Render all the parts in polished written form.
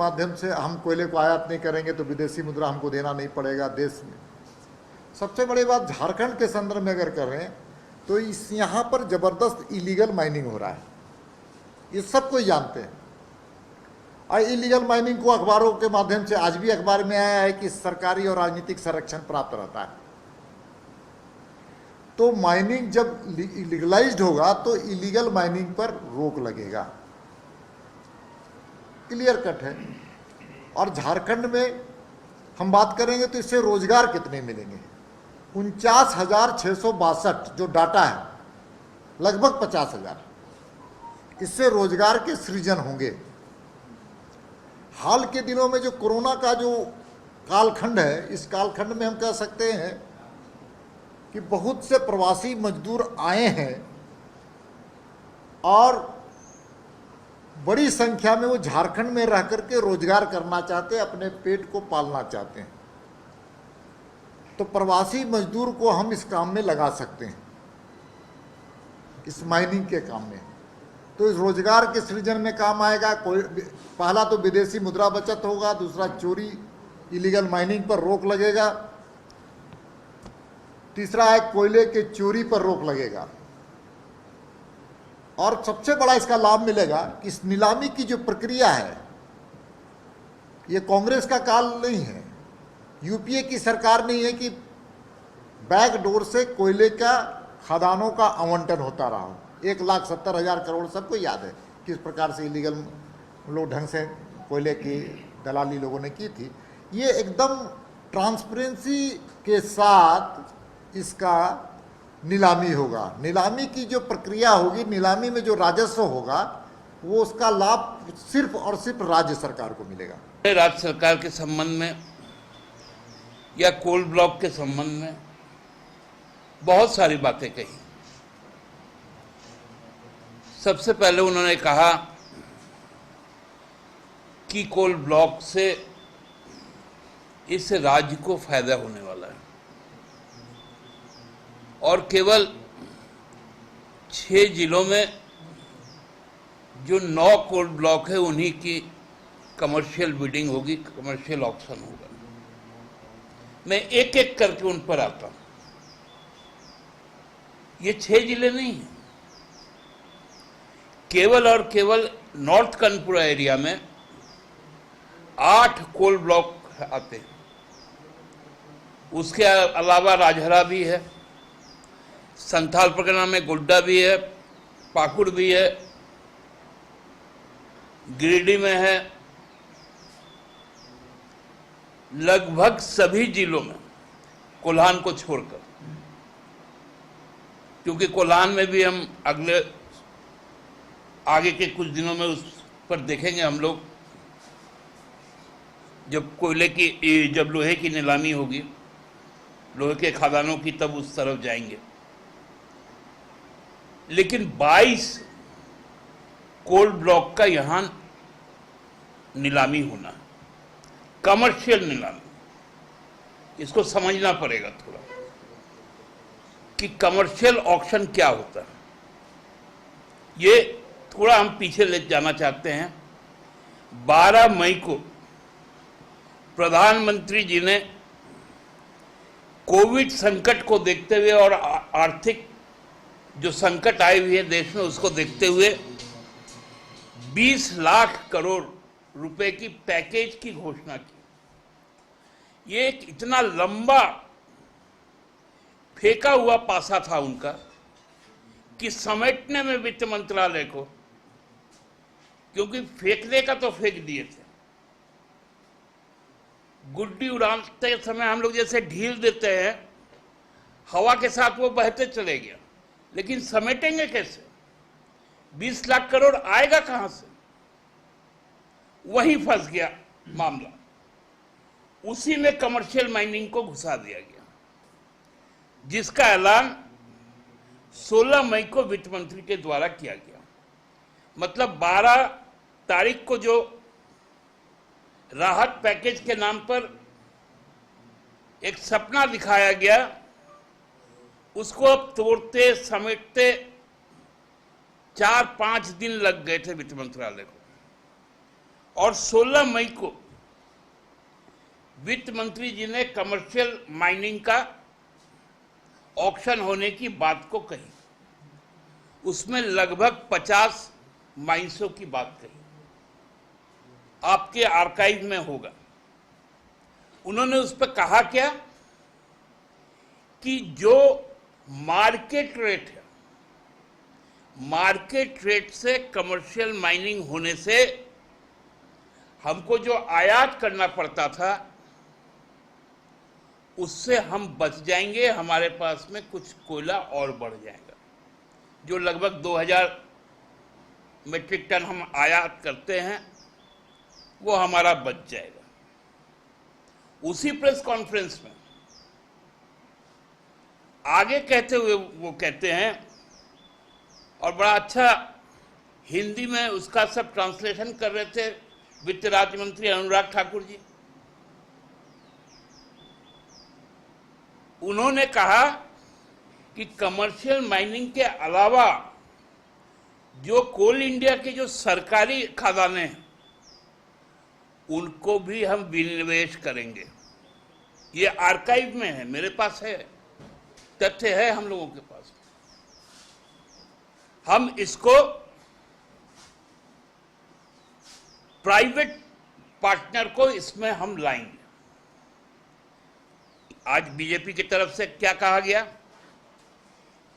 माध्यम से हम कोयले को आयात नहीं करेंगे तो विदेशी मुद्रा हमको देना नहीं पड़ेगा देश में। सबसे बड़ी बात झारखंड के संदर्भ में अगर कर रहे हैं तो इस यहाँ पर ज़बरदस्त इलीगल माइनिंग हो रहा है, ये सब कोई जानते हैं। और इलीगल माइनिंग को अखबारों के माध्यम से आज भी अखबार में आया है कि सरकारी और राजनीतिक संरक्षण प्राप्त रहता है। तो माइनिंग जब लीगलाइज्ड होगा तो इलीगल माइनिंग पर रोक लगेगा, क्लियर कट है। और झारखंड में हम बात करेंगे तो इससे रोजगार कितने मिलेंगे? 49,662 जो डाटा है, लगभग 50,000, इससे रोजगार के सृजन होंगे। हाल के दिनों में जो कोरोना का जो कालखंड है, इस कालखंड में हम कह सकते हैं कि बहुत से प्रवासी मजदूर आए हैं और बड़ी संख्या में वो झारखंड में रह करके रोजगार करना चाहते हैं, अपने पेट को पालना चाहते हैं। तो प्रवासी मजदूर को हम इस काम में लगा सकते हैं, इस माइनिंग के काम में। तो इस रोजगार के सृजन में काम आएगा। कोई पहला तो विदेशी मुद्रा बचत होगा, दूसरा चोरी इलीगल माइनिंग पर रोक लगेगा, तीसरा है कोयले के चोरी पर रोक लगेगा। और सबसे बड़ा इसका लाभ मिलेगा कि इस नीलामी की जो प्रक्रिया है, ये कांग्रेस का काल नहीं है, यूपीए की सरकार नहीं है कि बैकडोर से कोयले का खदानों का आवंटन होता रहा। 1,70,000 करोड़ सबको याद है किस प्रकार से इलीगल लोग ढंग से कोयले की दलाली लोगों ने की थी। ये एकदम ट्रांसपेरेंसी के साथ इसका नीलामी होगा। नीलामी की जो प्रक्रिया होगी, नीलामी में जो राजस्व होगा, वो उसका लाभ सिर्फ और सिर्फ राज्य सरकार को मिलेगा। राज्य सरकार के संबंध में या कोल ब्लॉक के संबंध में बहुत सारी बातें कही। सबसे पहले उन्होंने कहा कि कोल ब्लॉक से इस राज्य को फायदा होने वाला है और केवल 6 जिलों में जो 9 कोल ब्लॉक है उन्हीं की कमर्शियल बिडिंग होगी, कमर्शियल ऑक्शन होगा। मैं एक एक करके उन पर आता हूं। ये 6 जिले नहीं हैं, केवल और केवल नॉर्थ कानपुरा एरिया में 8 कोल ब्लॉक आते हैं। उसके अलावा राजहरा भी है, संथाल परगना में गोड्डा भी है, पाकुड़ भी है, गिरिडीह में है। लगभग सभी जिलों में कोल्हान को छोड़कर, क्योंकि कोल्हान में भी हम आगे के कुछ दिनों में उस पर देखेंगे हम लोग, जब जब लोहे की नीलामी होगी, लोहे के खदानों की, तब उस तरफ जाएंगे। लेकिन 22 कोल ब्लॉक का यहां नीलामी होना, कमर्शियल नीलामी। इसको समझना पड़ेगा थोड़ा कि कमर्शियल ऑक्शन क्या होता है। ये थोड़ा हम पीछे ले जाना चाहते हैं। 12 मई को प्रधानमंत्री जी ने कोविड संकट को देखते हुए और आर्थिक जो संकट आई हुई है देश में, उसको देखते हुए 20 लाख करोड़ रुपए की पैकेज की घोषणा की। ये एक इतना लंबा फेंका हुआ पासा था उनका कि समेटने में वित्त मंत्रालय को, क्योंकि फेंकने का तो फेंक दिए थे, गुड्डी उड़ाते समय हम लोग जैसे ढील देते हैं, हवा के साथ वो बहते चले गया, लेकिन समेटेंगे कैसे? 20 लाख करोड़ आएगा कहां से? वहीं फंस गया मामला। उसी में कमर्शियल माइनिंग को घुसा दिया गया, जिसका ऐलान 16 मई को वित्त मंत्री के द्वारा किया गया। मतलब 12 तारीख को जो राहत पैकेज के नाम पर एक सपना दिखाया गया, उसको अब तोड़ते समेटते 4-5 दिन लग गए थे वित्त मंत्रालय को। और 16 मई को वित्त मंत्री जी ने कमर्शियल माइनिंग का ऑक्शन होने की बात को कही। उसमें लगभग 50 माइंसों की बात कही, आपके आर्काइव में होगा। उन्होंने उस पर कहा क्या कि जो मार्केट रेट है, मार्केट रेट से कमर्शियल माइनिंग होने से हमको जो आयात करना पड़ता था उससे हम बच जाएंगे, हमारे पास में कुछ कोयला और बढ़ जाएगा। जो लगभग 2000 मीट्रिक टन हम आयात करते हैं वो हमारा बच जाएगा। उसी प्रेस कॉन्फ्रेंस में आगे कहते हुए वो कहते हैं, और बड़ा अच्छा हिंदी में उसका सब ट्रांसलेशन कर रहे थे वित्त राज्य मंत्री अनुराग ठाकुर जी। उन्होंने कहा कि कमर्शियल माइनिंग के अलावा जो कोल इंडिया के जो सरकारी खदाने हैं उनको भी हम विनिवेश करेंगे। ये आर्काइव में है, मेरे पास है, तथ्य है हम लोगों के पास। हम इसको प्राइवेट पार्टनर को इसमें हम लाएंगे। आज बीजेपी की तरफ से क्या कहा गया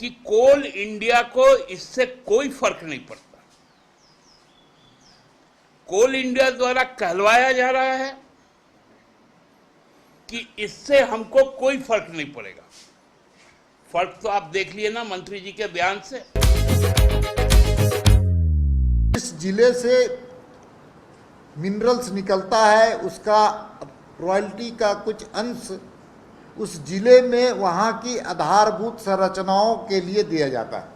कि कोल इंडिया को इससे कोई फर्क नहीं पड़ता। कोल इंडिया द्वारा कहलवाया जा रहा है कि इससे हमको कोई फर्क नहीं पड़ेगा। फर्क तो आप देख लिए ना मंत्री जी के बयान से। इस जिले से मिनरल्स निकलता है, उसका रॉयल्टी का कुछ अंश उस जिले में वहाँ की आधारभूत संरचनाओं के लिए दिया जाता है।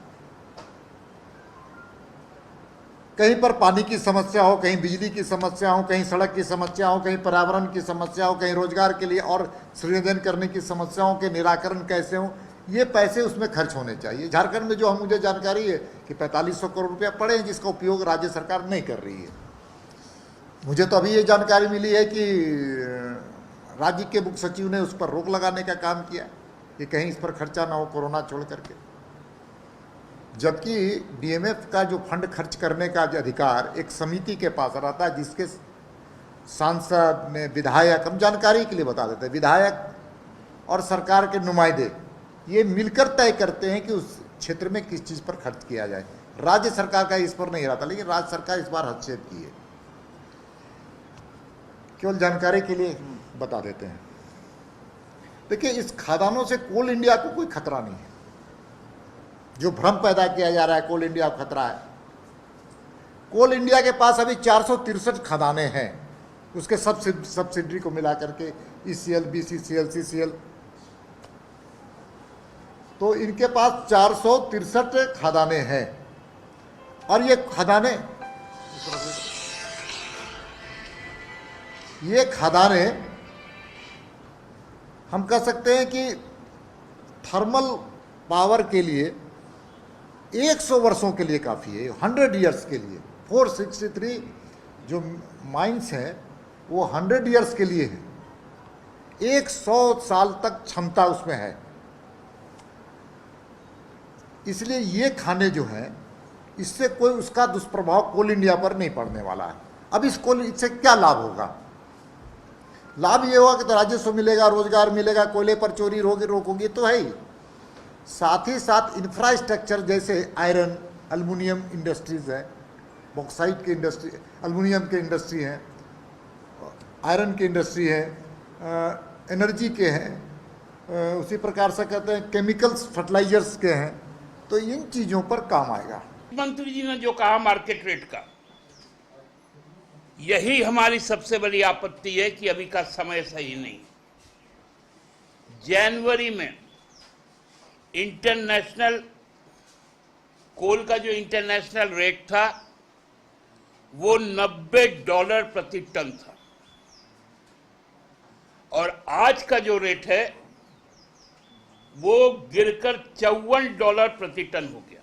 कहीं पर पानी की समस्या हो, कहीं बिजली की समस्या हो, कहीं सड़क की समस्या हो, कहीं पर्यावरण की समस्या हो, कहीं रोजगार के लिए और सृजन करने की समस्याओं के निराकरण कैसे हो, ये पैसे उसमें खर्च होने चाहिए। झारखंड में जो मुझे जानकारी है कि 4500 करोड़ रुपया पड़े हैं, जिसका उपयोग राज्य सरकार नहीं कर रही है। मुझे तो अभी ये जानकारी मिली है कि राज्य के मुख्य सचिव ने उस पर रोक लगाने का काम किया कि कहीं इस पर खर्चा ना हो, कोरोना छोड़ करके। जबकि डीएमएफ का जो फंड खर्च करने का अधिकार एक समिति के पास रहता है, जिसके सांसद में विधायक, हम जानकारी के लिए बता देते हैं, विधायक और सरकार के नुमाइंदे ये मिलकर तय करते हैं कि उस क्षेत्र में किस चीज़ पर खर्च किया जाए। राज्य सरकार का इस पर नहीं रहता, लेकिन राज्य सरकार इस बार हस्तक्षेप की है। केवल जानकारी के लिए बता देते हैं। देखिए, इस खदानों से कोल इंडिया को कोई खतरा नहीं है। जो भ्रम पैदा किया जा रहा है कोल इंडिया को खतरा है, कोल इंडिया के पास अभी 463 खदाने हैं, उसके सब्सिडरी को मिला करके ईसीएल, बीसीसीएल, सीसीएल, तो इनके पास 463 खदाने हैं। और ये खदाने हम कह सकते हैं कि थर्मल पावर के लिए 100 वर्षों के लिए काफ़ी है, 100 ईयर्स के लिए। 463 जो माइंस हैं वो 100 ईयर्स के लिए है, 100 साल तक क्षमता उसमें है। इसलिए ये खाने जो हैं, इससे कोई उसका दुष्प्रभाव कोल इंडिया पर नहीं पड़ने वाला है। अब इससे क्या लाभ होगा? लाभ ये होगा कि तो राजस्व मिलेगा, रोजगार मिलेगा, कोयले पर चोरी रोकोगी तो है ही। साथ ही साथ इंफ्रास्ट्रक्चर जैसे आयरन, एल्युमिनियम इंडस्ट्रीज है, बॉक्साइट की इंडस्ट्री, एल्युमिनियम की इंडस्ट्री है, आयरन की इंडस्ट्री है, एनर्जी के हैं, उसी प्रकार से कहते हैं केमिकल्स, फर्टिलाइजर्स के हैं, तो इन चीज़ों पर काम आएगा। मंत्री जी ने जो कहा मार्केट रेट का, यही हमारी सबसे बड़ी आपत्ति है कि अभी का समय सही नहीं। जनवरी में इंटरनेशनल कोल का जो इंटरनेशनल रेट था वो $90 प्रति टन था, और आज का जो रेट है वो गिरकर $54 प्रति टन हो गया।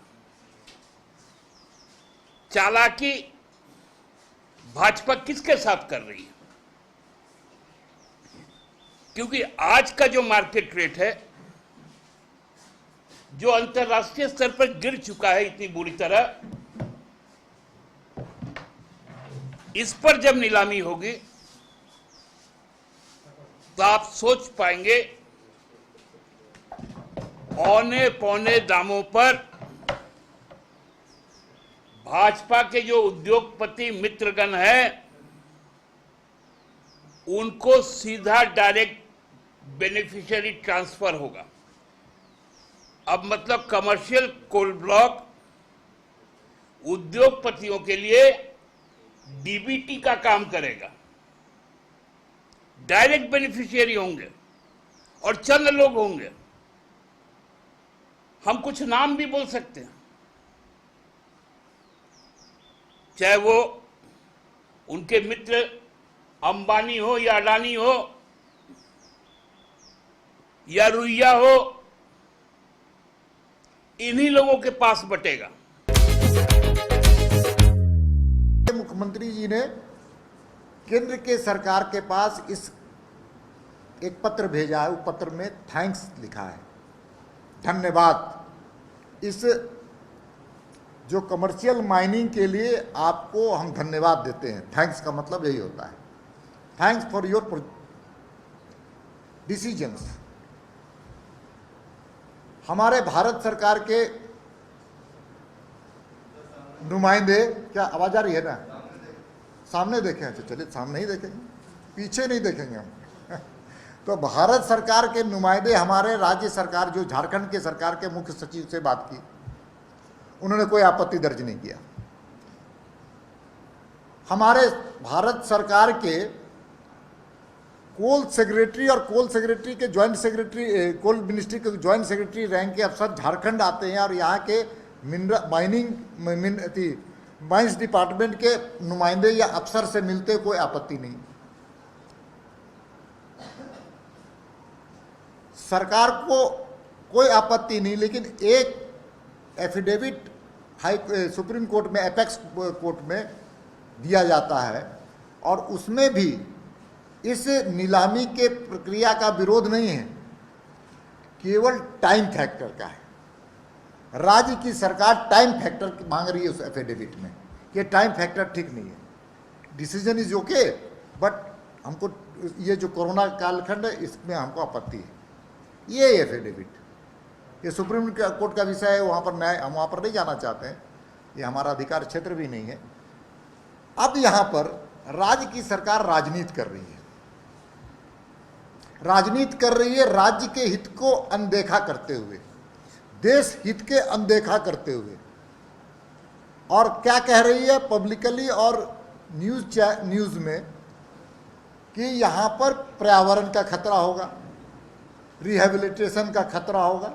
चालाकी भाजपा किसके साथ कर रही है? क्योंकि आज का जो मार्केट रेट है, जो अंतर्राष्ट्रीय स्तर पर गिर चुका है इतनी बुरी तरह, इस पर जब नीलामी होगी तो आप सोच पाएंगे औने पौने दामों पर भाजपा के जो उद्योगपति मित्रगण है उनको सीधा डायरेक्ट बेनिफिशियरी ट्रांसफर होगा। अब मतलब कमर्शियल कोल ब्लॉक उद्योगपतियों के लिए डीबीटी का काम करेगा, डायरेक्ट बेनिफिशियरी होंगे और चंद लोग होंगे। हम कुछ नाम भी बोल सकते हैं, चाहे वो उनके मित्र अंबानी हो या अडानी हो या रुइया हो, इन्हीं लोगों के पास बटेगा। मुख्यमंत्री जी ने केंद्र के सरकार के पास एक पत्र भेजा है। वो पत्र में थैंक्स लिखा है, धन्यवाद। इस जो कमर्शियल माइनिंग के लिए आपको हम धन्यवाद देते हैं। थैंक्स का मतलब यही होता है, थैंक्स फॉर योर डिसीजंस। हमारे भारत सरकार के नुमाइंदे, क्या आवाज आ रही है ना? सामने देखें? अच्छा चलिए, सामने ही देखेंगे, पीछे नहीं देखेंगे हम। तो भारत सरकार के नुमाइंदे हमारे राज्य सरकार, जो झारखंड के सरकार के मुख्य सचिव से बात की, उन्होंने कोई आपत्ति दर्ज नहीं किया। हमारे भारत सरकार के कोल सेक्रेटरी और कोल सेक्रेटरी के ज्वाइंट सेक्रेटरी, कोल मिनिस्ट्री के ज्वाइंट सेक्रेटरी रैंक के अफसर झारखंड आते हैं और यहाँ के माइंस डिपार्टमेंट के नुमाइंदे या अफसर से मिलते, कोई आपत्ति नहीं। सरकार को कोई आपत्ति नहीं, लेकिन एक एफिडेविट सुप्रीम कोर्ट में, एपेक्स कोर्ट में दिया जाता है और उसमें भी इस नीलामी के प्रक्रिया का विरोध नहीं है, केवल टाइम फैक्टर का है। राज्य की सरकार टाइम फैक्टर मांग रही है उस एफिडेविट में, ये टाइम फैक्टर ठीक नहीं है। डिसीजन इज ओके, बट हमको ये जो कोरोना कालखंड है इसमें हमको आपत्ति है। ये एफिडेविट, ये सुप्रीम कोर्ट का विषय है, वहाँ पर न्याय, हम वहाँ पर नहीं जाना चाहते हैं, ये हमारा अधिकार क्षेत्र भी नहीं है। अब यहाँ पर राज्य की सरकार राजनीति कर रही है, राजनीति कर रही है राज्य के हित को अनदेखा करते हुए, देश हित के अनदेखा करते हुए। और क्या कह रही है पब्लिकली और न्यूज़ में कि यहाँ पर पर्यावरण का खतरा होगा, रिहेबिलिटेशन का खतरा होगा।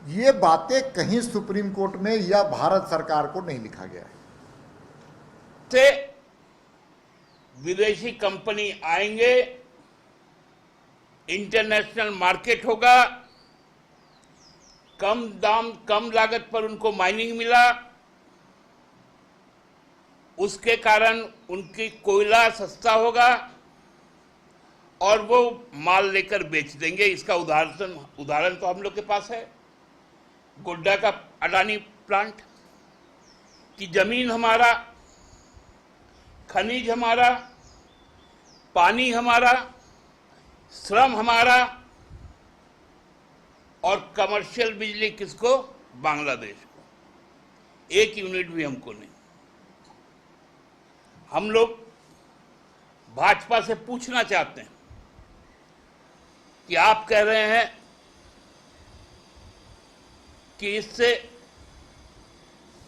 ये बातें कहीं सुप्रीम कोर्ट में या भारत सरकार को नहीं लिखा गया है। से विदेशी कंपनी आएंगे, इंटरनेशनल मार्केट होगा, कम दाम कम लागत पर उनको माइनिंग मिला, उसके कारण उनकी कोयला सस्ता होगा और वो माल लेकर बेच देंगे। इसका उदाहरण तो हम लोग के पास है, गोड्डा का अडानी प्लांट की जमीन हमारा, खनिज हमारा, पानी हमारा, श्रम हमारा और कमर्शियल बिजली किसको? बांग्लादेश को। एक यूनिट भी हमको नहीं। हम लोग भाजपा से पूछना चाहते हैं कि आप कह रहे हैं कि इससे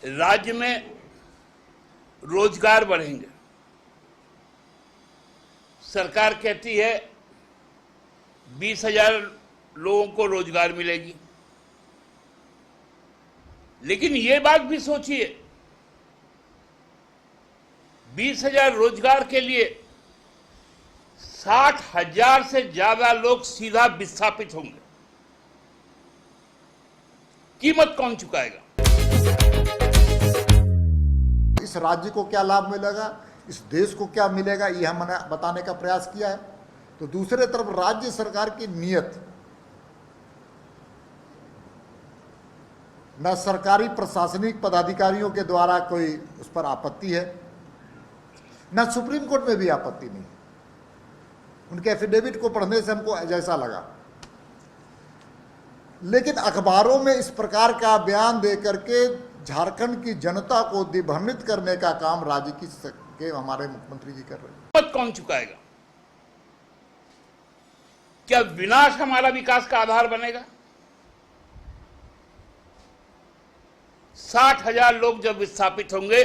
राज्य में रोजगार बढ़ेंगे। सरकार कहती है 20,000 लोगों को रोजगार मिलेगी, लेकिन ये बात भी सोचिए 20,000 रोजगार के लिए 60,000 से ज्यादा लोग सीधा विस्थापित होंगे। कीमत कौन चुकाएगा? इस राज्य को क्या लाभ मिलेगा, इस देश को क्या मिलेगा, ये हमने बताने का प्रयास किया है। तो दूसरे तरफ राज्य सरकार की नीयत, न सरकारी प्रशासनिक पदाधिकारियों के द्वारा कोई उस पर आपत्ति है, न सुप्रीम कोर्ट में भी आपत्ति नहीं। उनके एफिडेविट को पढ़ने से हमको जैसा लगा, लेकिन अखबारों में इस प्रकार का बयान दे करके झारखंड की जनता को दिग्भ्रमित करने का काम राज्य के हमारे मुख्यमंत्री जी कर रहे हैं। मत कौन चुकाएगा? क्या विनाश हमारा विकास का आधार बनेगा? 60,000 लोग जब विस्थापित होंगे